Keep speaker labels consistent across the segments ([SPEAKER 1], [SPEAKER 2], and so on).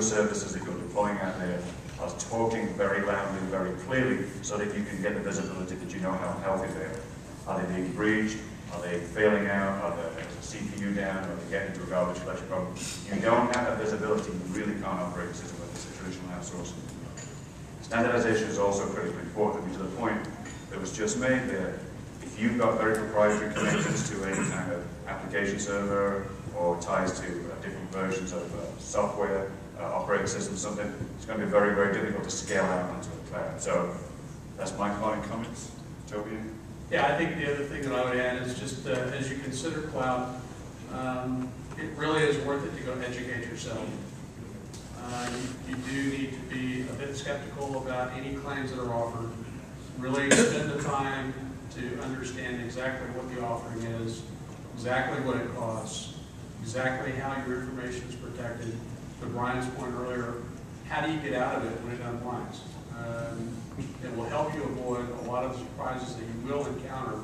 [SPEAKER 1] your services that you're deploying out there are talking very loudly, very clearly, so that you can get the visibility that you know how healthy they are. Are they being breached? Are they failing out? Are there a CPU down? Are they getting into a garbage collection problem? You don't have that visibility, you really can't operate a system like this, a traditional outsourcing. Standardization is also critically important. To the point that was just made there, if you've got very proprietary connections to any kind of application server or ties to different versions of software, operating system, something, it's going to be very, very difficult to scale out onto the cloud. So that's my final comments. Toby?
[SPEAKER 2] Yeah, I think the other thing that I would add is just as you consider cloud, it really is worth it to go educate yourself. You do need to be a bit skeptical about any claims that are offered. Really spend the time to understand exactly what the offering is, exactly what it costs, exactly how your information is protected. To Brian's point earlier, how do you get out of it when it unwinds? It will help you avoid a lot of the surprises that you will encounter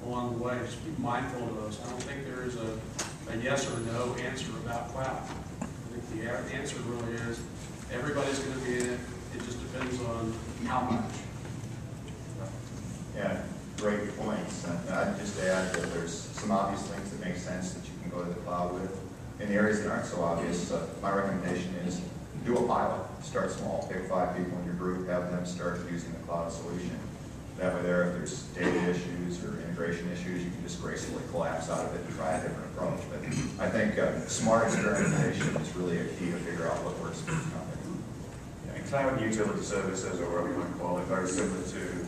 [SPEAKER 2] along the way. Just be mindful of those. I don't think there is a yes or no answer about cloud. I think the answer really is everybody's going to be in it. It just depends on how much.
[SPEAKER 3] Yeah, great points. I'd just add that there's some obvious things that make sense that you can go to the cloud with. In the areas that aren't so obvious, my recommendation is do a pilot. Start small. Pick 5 people in your group, have them start using the cloud solution. That way there, if there's data issues or integration issues, you can just gracefully collapse out of it and try a different approach. But I think smart experimentation is really a key to figure out what works for the company.
[SPEAKER 1] Yeah, and cloud utility services, or whatever you want to call it, very similar to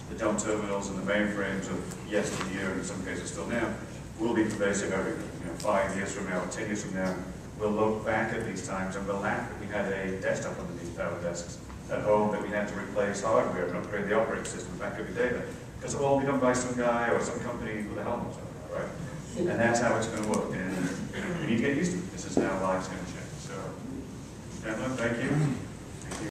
[SPEAKER 1] the dump terminals and the mainframes of yesteryear, and in some cases still now, will be pervasive everywhere. 5 years from now, 10 years from now, we'll look back at these times and we'll laugh that we had a desktop underneath our desks at home, that we had to replace hardware and upgrade the operating system back every day, because it'll all be done by some guy or some company with a helmet on, right? And that's how it's going to work. And we need to get used to it. This is how life's going to change. So, gentlemen, thank you.